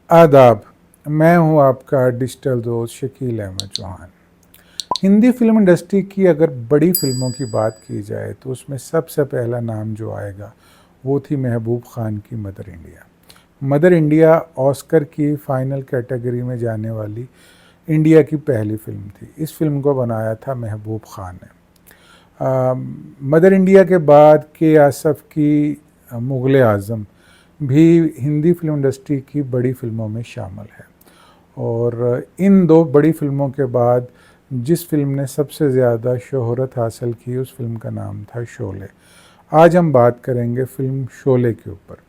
आदाब। मैं हूं आपका डिजिटल दोस्त शकील अहमद चौहान। हिंदी फिल्म इंडस्ट्री की अगर बड़ी फिल्मों की बात की जाए तो उसमें सबसे पहला नाम जो आएगा वो थी महबूब खान की mother India. Mother India Oscar की फाइनल कैटेगरी में जाने वाली इंडिया की पहली फिल्म थी। इस फिल्म को बनाया था महबूब खान ने। मदर इंडिया के बाद के आसफ़ की मुग़ल आज़म भी हिंदी फिल्म इंडस्ट्री की बड़ी फिल्मों में शामिल है। और इन दो बड़ी फिल्मों के बाद जिस फिल्म ने सबसे ज़्यादा शोहरत हासिल की उस फिल्म का नाम था शोले। आज हम बात करेंगे फिल्म शोले के ऊपर।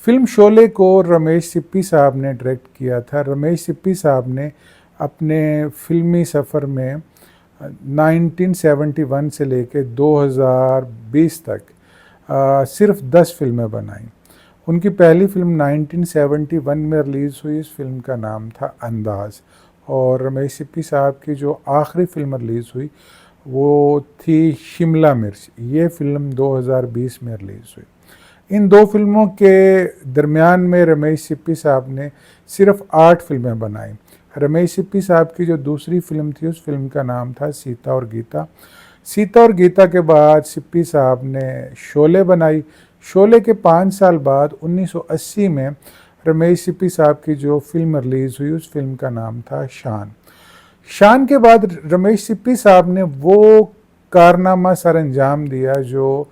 फिल्म शोले को रमेश सिप्पी साहब ने डायरेक्ट किया था। रमेश सिप्पी साहब ने अपने फिल्मी सफ़र में 1971 से लेकर 2020 तक सिर्फ 10 फिल्में बनाई। उनकी पहली फिल्म 1971 में रिलीज़ हुई। इस फिल्म का नाम था अंदाज़। और रमेश सिप्पी साहब की जो आखिरी फिल्म रिलीज़ हुई वो थी शिमला मिर्च। ये फिल्म 2020 में रिलीज़ हुई। इन दो फिल्मों के दरमियान में रमेश सिप्पी साहब ने सिर्फ 8 फिल्में बनाई। रमेश सिप्पी साहब की जो दूसरी फिल्म थी उस फिल्म का नाम था सीता और गीता। सीता और गीता के बाद सिप्पी साहब ने शोले बनाई। शोले के 5 साल बाद 1980 में रमेश सिप्पी साहब की जो फिल्म रिलीज़ हुई उस फिल्म का नाम था शान। शान के बाद रमेश सिप्पी साहब ने वो कारनामा सर अंजाम दिया जो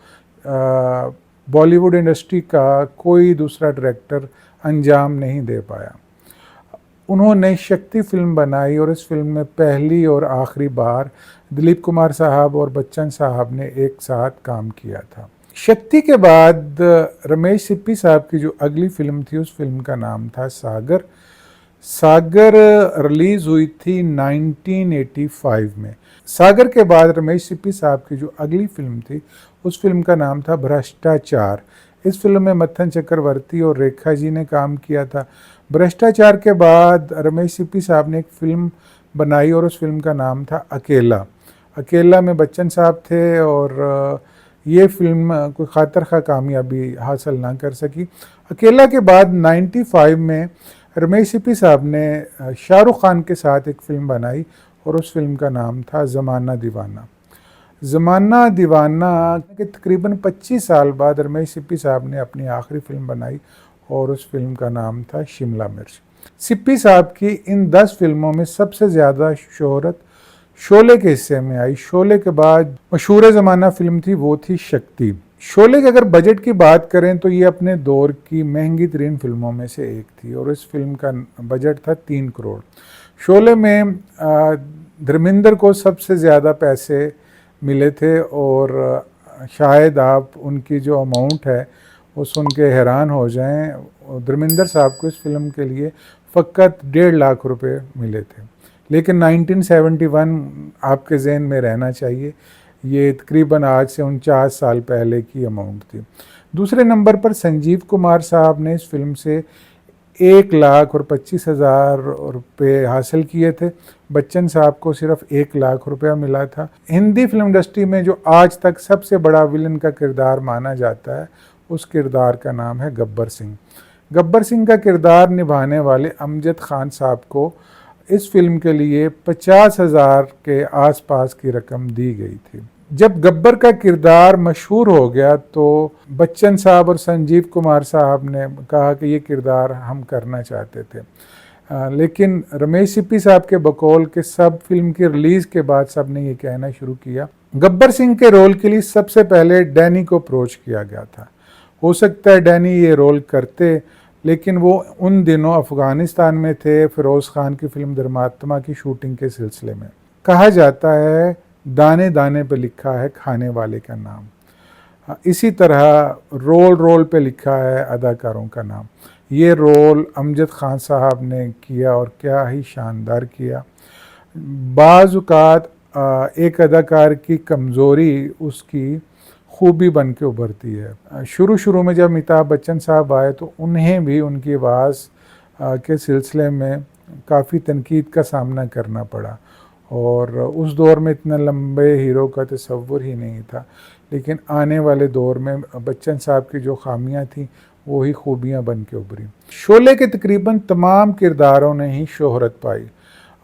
बॉलीवुड इंडस्ट्री का कोई दूसरा डायरेक्टर अंजाम नहीं दे पाया। उन्होंने शक्ति फिल्म बनाई और इस फिल्म में पहली और आखिरी बार दिलीप कुमार साहब और बच्चन साहब ने एक साथ काम किया था। शक्ति के बाद रमेश सिप्पी साहब की जो अगली फिल्म थी उस फिल्म का नाम था सागर। सागर रिलीज़ हुई थी 1985 में। सागर के बाद रमेश सिप्पी साहब की जो अगली फिल्म थी उस फिल्म का नाम था भ्रष्टाचार। इस फिल्म में मत्थन चक्रवर्ती और रेखा जी ने काम किया था। भ्रष्टाचार के बाद रमेश सिप्पी साहब ने एक फिल्म बनाई और उस फिल्म का नाम था अकेला। अकेला में बच्चन साहब थे और ये फिल्म कोई खातर खा कामयाबी हासिल ना कर सकी। अकेला के बाद 95 में रमेश सिप्पी साहब ने शाहरुख खान के साथ एक फ़िल्म बनाई और उस फिल्म का नाम था ज़माना दीवाना। ज़माना दीवाना के तकरीबन 25 साल बाद रमेश सिप्पी साहब ने अपनी आखिरी फिल्म बनाई और उस फिल्म का नाम था शिमला मिर्च। सिप्पी साहब की इन 10 फिल्मों में सबसे ज़्यादा शोहरत शोले के हिस्से में आई। शोले के बाद मशहूर ज़माना फिल्म थी वो थी शक्ति। शोले के अगर बजट की बात करें तो ये अपने दौर की महंगी तरीन फिल्मों में से एक थी और इस फिल्म का बजट था 3 करोड़। शोले में धर्मेंद्र को सबसे ज़्यादा पैसे मिले थे और शायद आप उनकी जो अमाउंट है वो सुन के हैरान हो जाएं। धर्मेंद्र साहब को इस फिल्म के लिए फ़कत 1.5 लाख रुपए मिले थे। लेकिन 1971 आपके जहन में रहना चाहिए, ये तकरीबन आज से 49 साल पहले की अमाउंट थी। दूसरे नंबर पर संजीव कुमार साहब ने इस फिल्म से 1,25,000 रुपये हासिल किए थे। बच्चन साहब को सिर्फ 1 लाख रुपया मिला था। हिंदी फिल्म इंडस्ट्री में जो आज तक सबसे बड़ा विलन का किरदार माना जाता है उस किरदार का नाम है गब्बर सिंह। गब्बर सिंह का किरदार निभाने वाले अमजद खान साहब को इस फिल्म के लिए 50,000 के आसपास की रकम दी गई थी। जब गब्बर का किरदार मशहूर हो गया तो बच्चन साहब और संजीव कुमार साहब ने कहा कि ये किरदार हम करना चाहते थे। लेकिन रमेश सिप्पी साहब के बकौल के सब फिल्म की रिलीज़ के बाद सब ने ये कहना शुरू किया। गब्बर सिंह के रोल के लिए सबसे पहले डैनी को अप्रोच किया गया था। हो सकता है डैनी ये रोल करते, लेकिन वो उन दिनों अफ़गानिस्तान में थे फ़िरोज़ ख़ान की फ़िल्म धर्मात्मा की शूटिंग के सिलसिले में। कहा जाता है दाने दाने पे लिखा है खाने वाले का नाम। इसी तरह रोल रोल पे लिखा है अदाकारों का नाम। ये रोल अमजद खान साहब ने किया और क्या ही शानदार किया। बाज़ औक़ात एक अदाकार की कमज़ोरी उसकी खूबी बन के उभरती है। शुरू में जब अमिताभ बच्चन साहब आए तो उन्हें भी उनकी आवाज़ के सिलसिले में काफ़ी तनकीद का सामना करना पड़ा, और उस दौर में इतना लंबे हीरो का तसव्वुर ही नहीं था। लेकिन आने वाले दौर में बच्चन साहब की जो खामियां थी वही खूबियां बन के उभरी। शोले के तकरीबन तमाम किरदारों ने ही शोहरत पाई।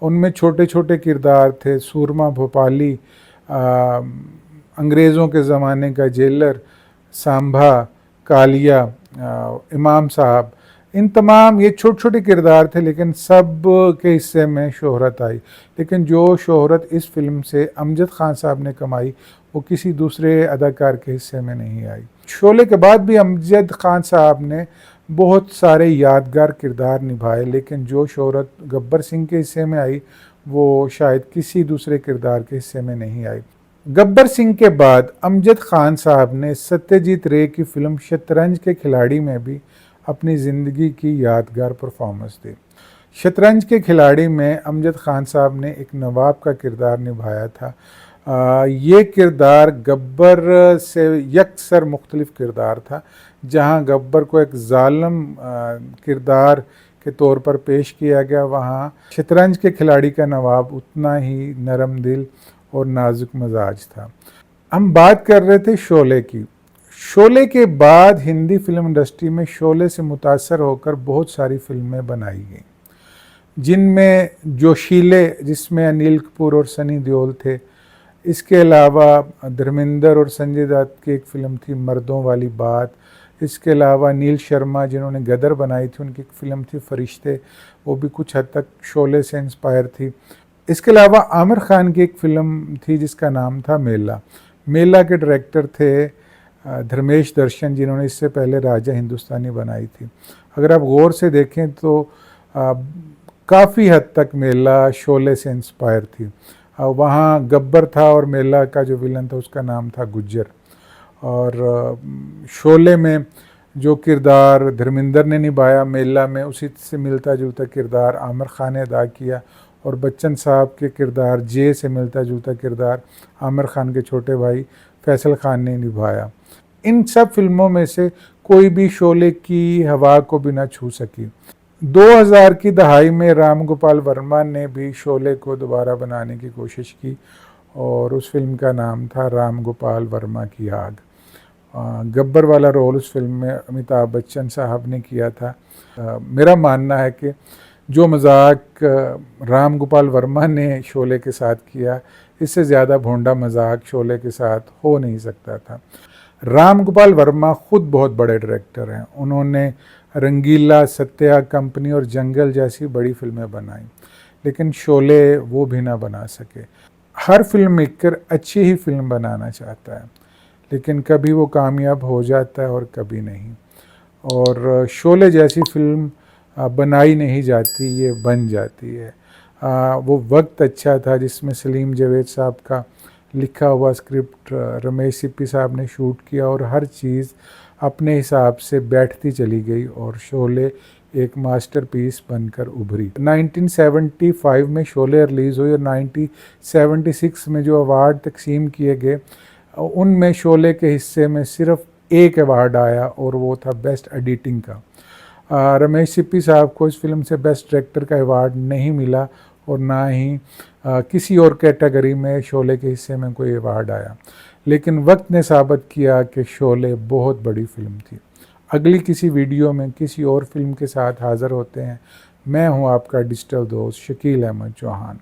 उनमें छोटे छोटे किरदार थे, सूरमा भोपाली, अंग्रेज़ों के ज़माने का जेलर, सांभा, कालिया, इमाम साहब, इन तमाम ये छोटे छोटे किरदार थे, लेकिन सब के हिस्से में शोहरत आई। लेकिन जो शोहरत इस फिल्म से अमजद खान साहब ने कमाई वो किसी दूसरे अदाकार के हिस्से में नहीं आई। शोले के बाद भी अमजद खान साहब ने बहुत सारे यादगार किरदार निभाए, लेकिन जो शोहरत गब्बर सिंह के हिस्से में आई वो शायद किसी दूसरे किरदार के हिस्से में नहीं आई। गब्बर सिंह के बाद अमजद खान साहब ने सत्यजीत रे की फिल्म शतरंज के खिलाड़ी में भी अपनी ज़िंदगी की यादगार परफॉर्मेंस दी। शतरंज के खिलाड़ी में अमजद खान साहब ने एक नवाब का किरदार निभाया था। ये किरदार गब्बर से यकसर मुख्तलिफ किरदार था। जहाँ गब्बर को एक जालिम किरदार के तौर पर पेश किया गया, वहाँ शतरंज के खिलाड़ी का नवाब उतना ही नरम दिल और नाजुक मिजाज था। हम बात कर रहे थे शोले की। शोले के बाद हिंदी फिल्म इंडस्ट्री में शोले से मुतासर होकर बहुत सारी फिल्में बनाई गईं, जिनमें जोशीले, जिसमें अनिल कपूर और सनी देओल थे। इसके अलावा धर्मेंद्र और संजय दत्त की एक फ़िल्म थी मर्दों वाली बात। इसके अलावा नील शर्मा जिन्होंने गदर बनाई थी, उनकी एक फ़िल्म थी फरिश्ते, वो भी कुछ हद तक शोले से इंस्पायर थी। इसके अलावा आमिर खान की एक फ़िल्म थी जिसका नाम था मेला। मेला के डायरेक्टर थे धर्मेश दर्शन, जिन्होंने इससे पहले राजा हिंदुस्तानी बनाई थी। अगर आप गौर से देखें तो काफ़ी हद तक मेला शोले से इंस्पायर थी। वहाँ गब्बर था और मेला का जो विलन था उसका नाम था गुज्जर। और शोले में जो किरदार धर्मेंद्र ने निभाया, मेला में उसी से मिलता जुलता किरदार आमिर खान ने अदा किया, और बच्चन साहब के किरदार जे से मिलता जुलता किरदार आमिर खान के छोटे भाई फैसल खान ने निभाया। इन सब फिल्मों में से कोई भी शोले की हवा को भी ना छू सकी। 2000 की दहाई में राम गोपाल वर्मा ने भी शोले को दोबारा बनाने की कोशिश की, और उस फिल्म का नाम था राम गोपाल वर्मा की आग। गब्बर वाला रोल उस फिल्म में अमिताभ बच्चन साहब ने किया था। मेरा मानना है कि जो मजाक राम गोपाल वर्मा ने शोले के साथ किया, इससे ज़्यादा भोंडा मजाक शोले के साथ हो नहीं सकता था। राम गोपाल वर्मा ख़ुद बहुत बड़े डायरेक्टर हैं। उन्होंने रंगीला, सत्या कंपनी और जंगल जैसी बड़ी फिल्में बनाई, लेकिन शोले वो भी ना बना सके। हर फिल्म मेकर अच्छी ही फिल्म बनाना चाहता है, लेकिन कभी वो कामयाब हो जाता है और कभी नहीं। और शोले जैसी फिल्म बनाई नहीं जाती, ये बन जाती है। वो वक्त अच्छा था जिसमें सलीम जावेद साहब का लिखा हुआ स्क्रिप्ट रमेश सिप्पी साहब ने शूट किया, और हर चीज़ अपने हिसाब से बैठती चली गई, और शोले एक मास्टरपीस बनकर उभरी। 1975 में शोले रिलीज़ हुई, और 1976 में जो अवार्ड तकसीम किए गए उनमें शोले के हिस्से में सिर्फ एक अवार्ड आया, और वो था बेस्ट एडिटिंग का। रमेश सिप्पी साहब को इस फिल्म से बेस्ट डायरेक्टर का अवार्ड नहीं मिला, और ना ही किसी और कैटेगरी में शोले के हिस्से में कोई अवार्ड आया। लेकिन वक्त ने साबित किया कि शोले बहुत बड़ी फिल्म थी। अगली किसी वीडियो में किसी और फिल्म के साथ हाज़िर होते हैं। मैं हूं आपका डिजिटल दोस्त शकील अहमद चौहान।